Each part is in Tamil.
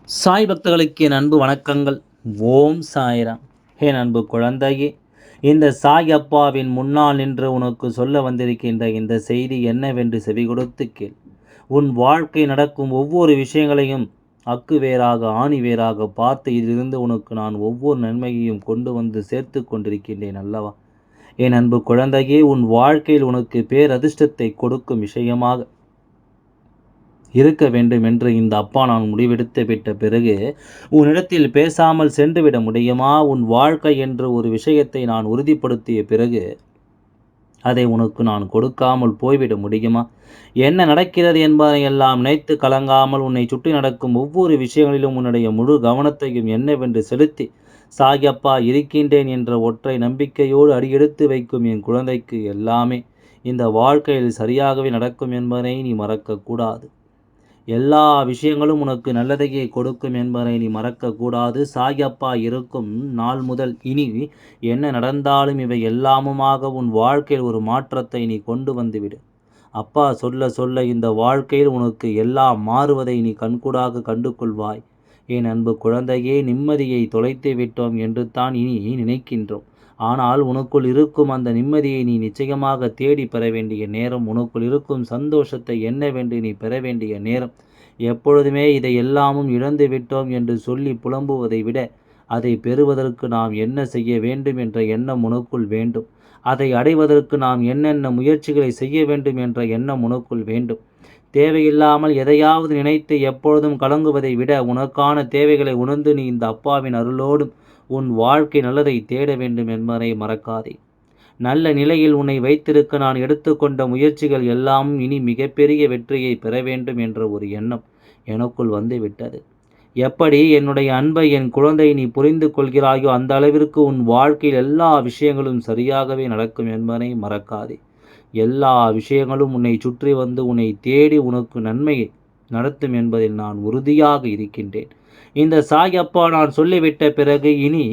சாய் பக்தர்களுக்கு என் அன்பு வணக்கங்கள். ஓம் சாய்ராம். என் அன்பு குழந்தையே, இந்த சாய் அப்பாவின் முன்னால் நின்று உனக்கு சொல்ல வந்திருக்கின்ற இந்த செய்தி என்னவென்று செவிகொடுத்து கேள். உன் வாழ்க்கை நடக்கும் ஒவ்வொரு விஷயங்களையும் அக்கு வேறாக ஆணி வேறாக பார்த்து இதிலிருந்து உனக்கு நான் ஒவ்வொரு நன்மையையும் கொண்டு வந்து சேர்த்து கொண்டிருக்கின்றேன் அல்லவா? என் அன்பு குழந்தையே, உன் வாழ்க்கையில் உனக்கு பேரதிர்ஷ்டத்தை கொடுக்கும் விஷயமாக இருக்க வேண்டும் என்று இந்த அப்பா நான் முடிவெடுத்து விட்ட பிறகு உன்னிடத்தில் பேசாமல் சென்றுவிட முடியுமா? உன் வாழ்க்கை என்று ஒரு விஷயத்தை நான் உறுதிப்படுத்திய பிறகு அதை உனக்கு நான் கொடுக்காமல் போய்விட முடியுமா? என்ன நடக்கிறது என்பதை எல்லாம் நினைத்து கலங்காமல் உன்னை சுற்றி நடக்கும் ஒவ்வொரு விஷயங்களிலும் உன்னுடைய முழு கவனத்தையும் என்னவென்று செலுத்தி சாயப்பா இருக்கின்றேன் என்ற ஒற்றை நம்பிக்கையோடு அடியெடுத்து வைக்கும் என் குழந்தைக்கு எல்லாமே இந்த வாழ்க்கையில் சரியாகவே நடக்கும் என்பதை நீ மறக்கக்கூடாது. எல்லா விஷயங்களும் உனக்கு நல்லதையே கொடுக்கும் என்பதை நீ மறக்கக்கூடாது. சாயப்பா இருக்கும் நாள் முதல் இனி என்ன நடந்தாலும் இவை எல்லாமுமாக உன் வாழ்க்கையில் ஒரு மாற்றத்தை நீ கொண்டு வந்துவிடு. அப்பா சொல்ல சொல்ல இந்த வாழ்க்கையில் உனக்கு எல்லாம் மாறுவதை நீ கண்கூடாக கண்டு கொள்வாய். என் அன்பு குழந்தையே, நிம்மதியை தொலைத்து விட்டோம் என்று தான் இனி நினைக்கின்றோம். ஆனால் உனக்குள் இருக்கும் அந்த நிம்மதியை நீ நிச்சயமாக தேடி பெற வேண்டிய நேரம், உனக்குள் இருக்கும் சந்தோஷத்தை என்னவென்று நீ பெற வேண்டிய நேரம். எப்பொழுதுமே இதை எல்லாமும் இழந்து விட்டோம் என்று சொல்லி புலம்புவதை விட அதை பெறுவதற்கு நாம் என்ன செய்ய வேண்டும் என்ற எண்ணம் உனக்குள் வேண்டும். அதை அடைவதற்கு நாம் என்னென்ன முயற்சிகளை செய்ய வேண்டும் என்ற எண்ணம் உனக்குள் வேண்டும். தேவையில்லாமல் எதையாவது நினைத்து எப்பொழுதும் கலங்குவதை விட உனக்கான தேவைகளை உணர்ந்து நீ இந்த அப்பாவின் அருளோடும் உன் வாழ்க்கை நல்லதை தேட வேண்டும் என்பதை மறக்காதே. நல்ல நிலையில் உன்னை வைத்திருக்க நான் எடுத்துக்கொண்ட முயற்சிகள் எல்லாம் இனி மிகப்பெரிய வெற்றியை பெற வேண்டும் என்ற ஒரு எண்ணம் எனக்குள் வந்துவிட்டது. எப்படி என்னுடைய அன்பை என் குழந்தை நீ புரிந்து கொள்கிறாயோ அந்த அளவிற்கு உன் வாழ்க்கையில் எல்லா விஷயங்களும் சரியாகவே நடக்கும் என்பதை மறக்காதே. எல்லா விஷயங்களும் உன்னை சுற்றி வந்து உன்னை தேடி உனக்கு நன்மையை நடத்தும் என்பதில் நான் உறுதியாக இருக்கின்றேன். இந்த சாயப்பா நான் சொல்லிவிட்ட பிறகு இனி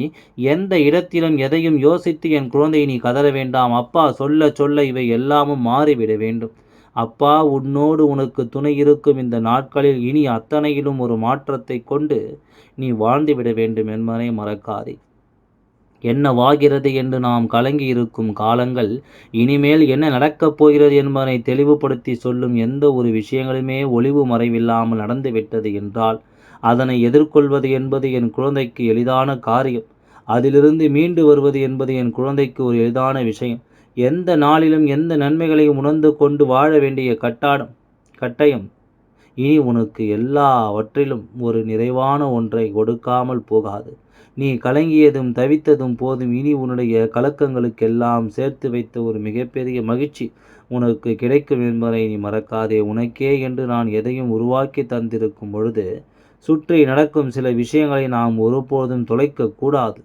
எந்த இடத்திலும் எதையும் யோசித்து என் குழந்தை நீ கதற வேண்டாம். அப்பா சொல்ல சொல்ல இவை எல்லாமும் மாறிவிட வேண்டும். அப்பா உன்னோடு உனக்கு துணை இருக்கும் இந்த நாட்களில் இனி அத்தனையிலும் ஒரு மாற்றத்தை கொண்டு நீ வாழ்ந்துவிட வேண்டும் என்பதை மறக்காதே. என்னவாகிறது என்று நாம் கலங்கி இருக்கும் காலங்கள் இனிமேல் என்ன நடக்கப் போகிறது என்பதை தெளிவுபடுத்தி சொல்லும் எந்த ஒரு விஷயங்களுமே ஒளிவு மறைவில்லாமல் நடந்துவிட்டது என்றால் அதனை எதிர்கொள்வது என்பது என் குழந்தைக்கு எளிதான காரியம். அதிலிருந்து மீண்டு வருவது என்பது என் குழந்தைக்கு ஒரு எளிதான விஷயம். எந்த நாளிலும் எந்த நன்மைகளையும் உணர்ந்து கொண்டு வாழ வேண்டிய கட்டாயம் இனி உனக்கு எல்லாவற்றிலும் ஒரு நிறைவான ஒன்றை கொடுக்காமல் போகாது. நீ கலங்கியதும் தவித்ததும் போதும். இனி உன்னுடைய கலக்கங்களுக்கெல்லாம் சேர்த்து வைத்த ஒரு மிகப்பெரிய மகிழ்ச்சி உனக்கு கிடைக்கும் என்பதை நீ மறக்காதே. உனக்கே என்று நான் எதையும் உருவாக்கி தந்திருக்கும் பொழுது சுற்றி நடக்கும் சில விஷயங்களை நாம் ஒருபோதும் தொலைக்கக்கூடாது.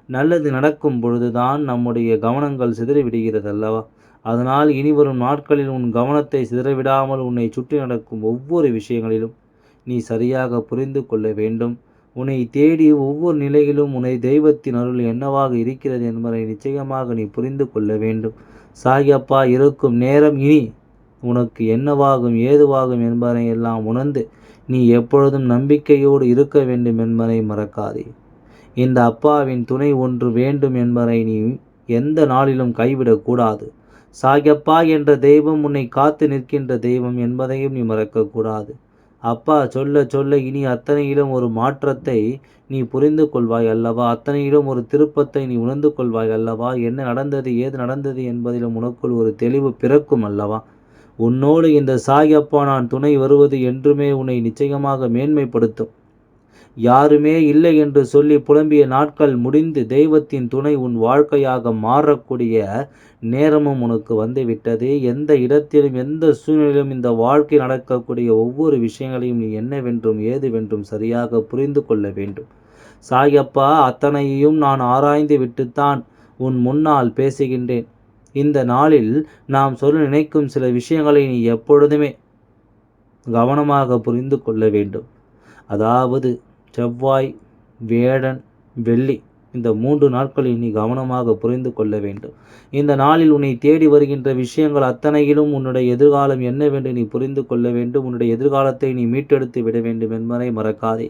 நல்லது நடக்கும் பொழுதுதான் நம்முடைய கவனங்கள் சிதறிவிடுகிறது அல்லவா? அதனால் இனிவரும் நாட்களில் உன் கவனத்தை சிதறவிடாமல் உன்னை சுற்றி நடக்கும் ஒவ்வொரு விஷயங்களிலும் நீ சரியாக புரிந்து கொள்ள வேண்டும். உன்னை தேடி ஒவ்வொரு நிலையிலும் உன்னை தெய்வத்தின் அருள் என்னவாக இருக்கிறது என்பதை நிச்சயமாக நீ புரிந்து கொள்ள வேண்டும். சாயப்பா இருக்கும் நேரம் இனி உனக்கு என்னவாகும் ஏதுவாகும் என்பதை எல்லாம் உணர்ந்து நீ எப்பொழுதும் நம்பிக்கையோடு இருக்க வேண்டும் என்பதை மறக்காதே. இந்த அப்பாவின் துணை ஒன்று வேண்டும் என்பதை நீ எந்த நாளிலும் கைவிடக்கூடாது. சாயப்பா என்ற தெய்வம் உன்னை காத்து நிற்கின்ற தெய்வம் என்பதையும் நீ மறக்கக்கூடாது. அப்பா சொல்ல சொல்ல இனி அத்தனையிலும் ஒரு மாற்றத்தை நீ புரிந்து கொள்வாய் அல்லவா? அத்தனையிலும் ஒரு திருப்பத்தை நீ உணர்ந்து கொள்வாய் அல்லவா? என்ன நடந்தது ஏது நடந்தது என்பதிலும் உனக்குள் ஒரு தெளிவு பிறக்கும் அல்லவா? உன்னோடு இந்த சாயப்பா நான் துணை வருவது என்றுமே உன்னை நிச்சயமாக மேன்மைப்படுத்தும். யாருமே இல்லை என்று சொல்லி புலம்பிய நாட்கள் முடிந்து தெய்வத்தின் துணை உன் வாழ்க்கையாக மாறக்கூடிய நேரமும் உனக்கு வந்துவிட்டது. எந்த இடத்திலும் எந்த சூழ்நிலையிலும் இந்த வாழ்க்கை நடக்கக்கூடிய ஒவ்வொரு விஷயங்களையும் நீ என்னவென்றும் ஏதுவென்றும் சரியாக புரிந்து கொள்ள வேண்டும். சாயப்பா அத்தனையையும் நான் ஆராய்ந்து விட்டுத்தான் உன் முன்னால் பேசுகின்றேன். இந்த நாளில் நாம் சொல்ல நினைக்கும் சில விஷயங்களை நீ எப்பொழுதுமே கவனமாக புரிந்து கொள்ள வேண்டும். அதாவது செவ்வாய், வியாழன், வெள்ளி இந்த 3 நாட்களில் நீ கவனமாக புரிந்து கொள்ள வேண்டும். இந்த நாளில் உன்னை தேடி வருகின்ற விஷயங்கள் அத்தனையிலும் உன்னுடைய எதிர்காலம் என்னவென்று நீ புரிந்து கொள்ள வேண்டும். உன்னுடைய எதிர்காலத்தை நீ மீட்டெடுத்து விட வேண்டும் என்பதை மறக்காதே.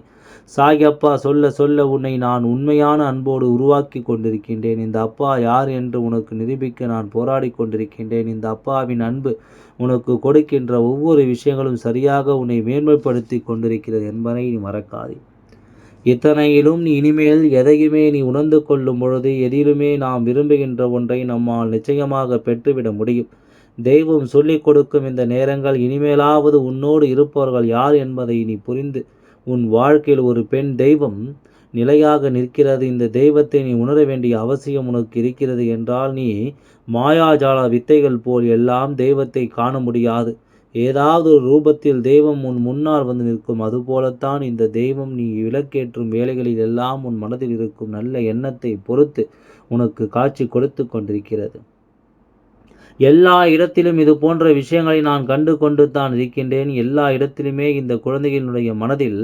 சாய் அப்பா சொல்ல சொல்ல உன்னை நான் உண்மையான அன்போடு உருவாக்கி கொண்டிருக்கின்றேன். இந்த அப்பா யார் என்று உனக்கு நிரூபிக்க நான் போராடி கொண்டிருக்கின்றேன். இந்த அப்பாவின் அன்பு உனக்கு கொடுக்கின்ற ஒவ்வொரு விஷயங்களும் சரியாக உன்னை மேன்மைப்படுத்தி கொண்டிருக்கிறது என்பதை நீ மறக்காதே. இத்தனையிலும் நீ இனிமேல் எதையுமே நீ உணர்ந்து கொள்ளும் பொழுது எதிலுமே நாம் விரும்புகின்ற ஒன்றை நம்மால் நிச்சயமாக பெற்றுவிட முடியும். தெய்வம் சொல்லிக் கொடுக்கும் இந்த நேரங்கள் இனிமேலாவது உன்னோடு இருப்பவர்கள் யார் என்பதை நீ புரிந்து உன் வாழ்க்கையில் ஒரு பெண் தெய்வம் நிலையாக நிற்கிறது. இந்த தெய்வத்தை நீ உணர வேண்டிய அவசியம் உனக்கு இருக்கிறது என்றால் நீ மாயாஜால வித்தைகள் போல் எல்லாம் தெய்வத்தை காண முடியாது. ஏதாவது ஒரு ரூபத்தில் தெய்வம் உன் முன்னால் வந்து நிற்கும். அதுபோலத்தான் இந்த தெய்வம் நீ விளக்கேற்றும் வேலைகளில் எல்லாம் உன் மனதில் இருக்கும் நல்ல எண்ணத்தை பொறுத்து உனக்கு காட்சி கொடுத்து கொண்டிருக்கிறது. எல்லா இடத்திலும் இது போன்ற விஷயங்களை நான் கண்டு கொண்டு தான் இருக்கின்றேன். எல்லா இடத்திலுமே இந்த குழந்தைகளினுடைய மனதில்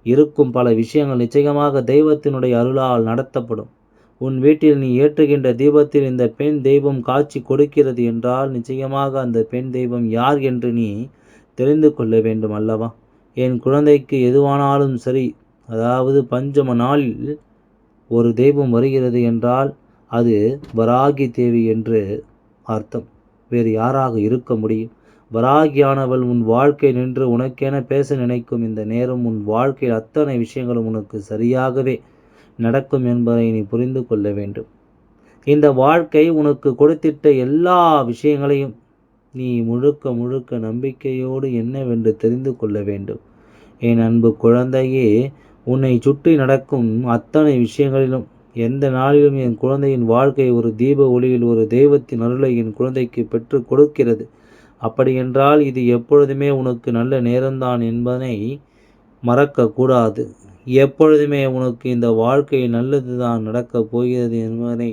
இருக்கும் பல விஷயங்கள் நிச்சயமாக தெய்வத்தினுடைய அருளால் நடத்தப்படும். உன் வீட்டில் நீ ஏற்றுகின்ற தீபத்தில் இந்த பெண் தெய்வம் காட்சி கொடுக்கிறது என்றால் நிச்சயமாக அந்த பெண் தெய்வம் யார் என்று நீ தெரிந்து கொள்ள வேண்டும் அல்லவா? என் குழந்தைக்கு எதுவானாலும் சரி, அதாவது பஞ்சம நாளில் ஒரு தெய்வம் வருகிறது என்றால் அது வராகி தேவி என்று அர்த்தம். வேறு யாராக இருக்க முடியும்? வராகியானவள் உன் வாழ்க்கை நின்று உனக்கென பேச நினைக்கும் இந்த நேரம் உன் வாழ்க்கையில் அத்தனை விஷயங்களும் உனக்கு சரியாகவே நடக்கும் என்பதை நீ புரிந்து கொள்ள வேண்டும். இந்த வாழ்க்கை உனக்கு கொடுத்திட்ட எல்லா விஷயங்களையும் நீ முழுக்க முழுக்க நம்பிக்கையோடு என்னவென்று தெரிந்து கொள்ள வேண்டும். என் அன்பு குழந்தையே, உன்னை சுற்றி நடக்கும் அத்தனை விஷயங்களிலும் எந்த நாளிலும் என் குழந்தையின் வாழ்க்கை ஒரு தீப ஒளியில் ஒரு தெய்வத்தின் அருளை என் குழந்தைக்கு பெற்று கொடுக்கிறது. அப்படியென்றால் இது எப்பொழுதுமே உனக்கு நல்ல நேரம்தான் என்பதை மறக்கக்கூடாது. எப்பொழுதுமே உனக்கு இந்த வாழ்க்கை நல்லதுதான் நடக்கப் போகிறது என்பதை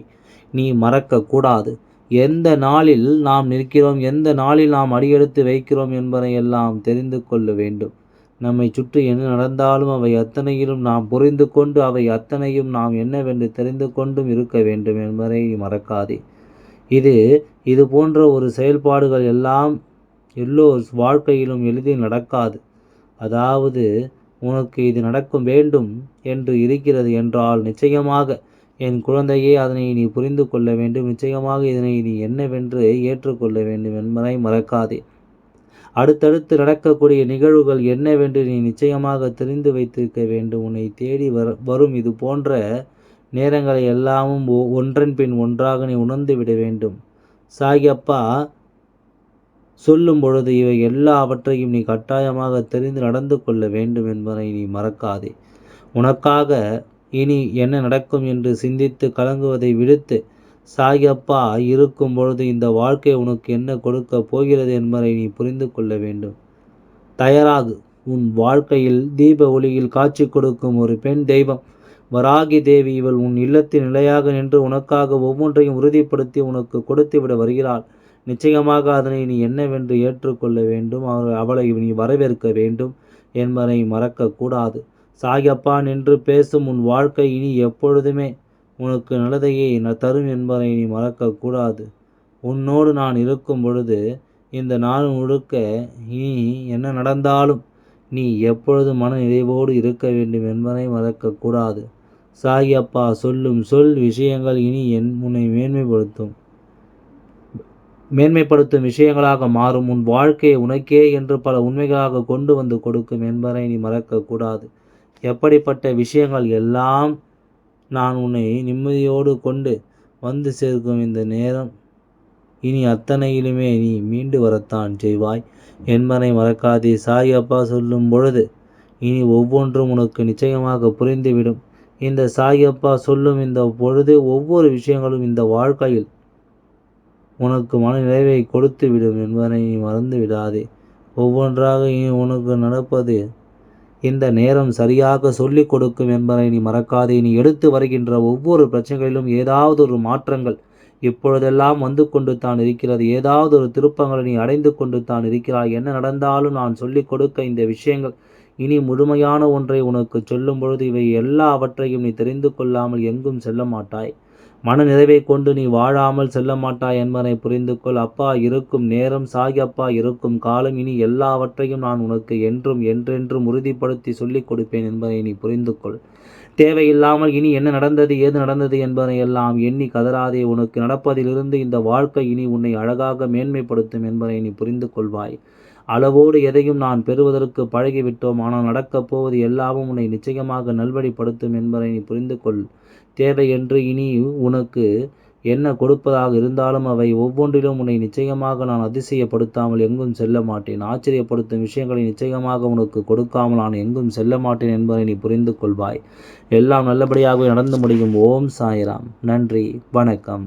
நீ மறக்கக்கூடாது. எந்த நாளில் நாம் நிற்கிறோம், எந்த நாளில் நாம் அடியெடுத்து வைக்கிறோம் என்பதை எல்லாம் தெரிந்து கொள்ள வேண்டும். நம்மை சுற்றி என்ன நடந்தாலும் அவை அத்தனையிலும் நாம் புரிந்து கொண்டு அவை அத்தனையும் நாம் என்னவென்று தெரிந்து கொண்டும் இருக்க வேண்டும் என்பதை மறக்காதே. இது போன்ற ஒரு செயல்பாடுகள் எல்லாம் எல்லோர் வாழ்க்கையிலும் எளிதில் நடக்காது. அதாவது உனக்கு இது நடக்கும் வேண்டும் என்று இருக்கிறது என்றால் நிச்சயமாக என் குழந்தையே அதனை நீ புரிந்து கொள்ள வேண்டும். நிச்சயமாக இதனை நீ என்னவென்று ஏற்றுக்கொள்ள வேண்டும் என்பதை மறக்காதே. அடுத்தடுத்து நடக்கக்கூடிய நிகழ்வுகள் என்னவென்று நீ நிச்சயமாக தெரிந்து வைத்திருக்க வேண்டும். உன்னை தேடி வரும் இது போன்ற நேரங்களை எல்லாமும் ஒன்றன் பின் ஒன்றாக நீ உணர்ந்து விட வேண்டும். சாய் அப்பா சொல்லும் பொழுது இவை எல்லாவற்றையும் நீ கட்டாயமாக தெரிந்து நடந்து கொள்ள வேண்டும் என்பதை நீ மறக்காதே. உனக்காக இனி என்ன நடக்கும் என்று சிந்தித்து கலங்குவதை விடுத்து சாய் அப்பா இருக்கும் பொழுது இந்த வாழ்க்கை உனக்கு என்ன கொடுக்க போகிறது என்பதை நீ புரிந்து கொள்ள வேண்டும். தயாராகு. உன் வாழ்க்கையில் தீப ஒளியில் காட்சி கொடுக்கும் ஒரு பெண் தெய்வம் வராகி தேவி. இவள் உன் இல்லத்தில் நிலையாக நின்று உனக்காக ஒவ்வொன்றையும் உறுதிப்படுத்தி உனக்கு கொடுத்து விட வருகிறாள். நிச்சயமாக அதனை நீ என்னவென்று ஏற்றுக்கொள்ள வேண்டும். அவளை நீ வரவேற்க வேண்டும் என்பதை மறக்கக்கூடாது. சாயப்பா நின்று பேசும் உன் வாழ்க்கை இனி எப்பொழுதுமே உனக்கு நல்லதையே தரும் என்பதை நீ மறக்கக்கூடாது. உன்னோடு நான் இருக்கும் பொழுது இந்த நாள் முழுக்க இனி என்ன நடந்தாலும் நீ எப்பொழுது மன நிறைவோடு இருக்க வேண்டும் என்பதை மறக்கக்கூடாது. சாயப்பா சொல்லும் விஷயங்கள் இனி உன்னை மேன்மைப்படுத்தும் விஷயங்களாக மாறும். உன் வாழ்க்கையை உனக்கே என்று பல உண்மைகளாக கொண்டு வந்து கொடுக்கும் என்பதை நீ மறக்கக்கூடாது. எப்படிப்பட்ட விஷயங்கள் எல்லாம் நான் உன்னை நிம்மதியோடு கொண்டு வந்து சேர்க்கும் இந்த நேரம் இனி அத்தனையிலுமே நீ மீண்டு வரத்தான் செய்வாய் என்பதை மறக்காதே. சாயப்பா சொல்லும் பொழுது இனி ஒவ்வொன்றும் உனக்கு நிச்சயமாக புரிந்துவிடும். இந்த சாயப்பா சொல்லும் இந்த பொழுது ஒவ்வொரு விஷயங்களும் இந்த வாழ்க்கையில் உனக்கு மன நிறைவை கொடுத்து விடும் என்பதை நீ மறந்து விடாதே. ஒவ்வொன்றாக இனி உனக்கு நடப்பது இந்த நேரம் சரியாக சொல்லிக் கொடுக்கும் என்பதை நீ மறக்காதே. நீ எடுத்து வருகின்ற ஒவ்வொரு பிரச்சனைகளிலும் ஏதாவது ஒரு மாற்றங்கள் இப்பொழுதெல்லாம் வந்து கொண்டு தான் இருக்கிறது. ஏதாவது ஒரு திருப்பங்களை நீ அடைந்து கொண்டு தான் இருக்கிறாய். என்ன நடந்தாலும் நான் சொல்லிக் கொடுக்க இந்த விஷயங்கள் இனி முழுமையான ஒன்றை உனக்கு சொல்லும் பொழுது இவை எல்லாவற்றையும் நீ தெரிந்து கொள்ளாமல் எங்கும் செல்ல மாட்டாய். மன நிறைவை கொண்டு நீ வாழாமல் செல்ல மாட்டாய் என்பதை புரிந்து கொள். அப்பா இருக்கும் நேரம், சாகி அப்பா இருக்கும் காலம், இனி எல்லாவற்றையும் நான் உனக்கு என்றும் என்றென்றும் உறுதிப்படுத்தி சொல்லிக் கொடுப்பேன் என்பதை நீ புரிந்து கொள். தேவையில்லாமல் இனி என்ன நடந்தது, ஏது நடந்தது என்பதை எல்லாம் எண்ணி கதறாதே. உனக்கு நடப்பதிலிருந்து இந்த வாழ்க்கை இனி உன்னை அழகாக மேன்மைப்படுத்தும் என்பதை நீ புரிந்து கொள்வாய். அளவோடு எதையும் நான் பெறுவதற்கு பழகிவிட்டோம். ஆனால் நடக்கப் போவது எல்லாமும் உன்னை நிச்சயமாக நல்வழிப்படுத்தும் என்பதை நீ புரிந்து கொள். தேவை என்று இனி உனக்கு என்ன கொடுப்பதாக இருந்தாலும் அவை ஒவ்வொன்றிலும் உன்னை நிச்சயமாக நான் அதிசயப்படுத்தாமல் எங்கும் செல்ல மாட்டேன். ஆச்சரியப்படுத்தும் விஷயங்களை நிச்சயமாக உனக்கு கொடுக்காமல் நான் எங்கும் செல்ல மாட்டேன் என்பதை நீ புரிந்து கொள்வாய். எல்லாம் நல்லபடியாகவே நடந்து முடியும். ஓம் சாய்ராம். நன்றி, வணக்கம்.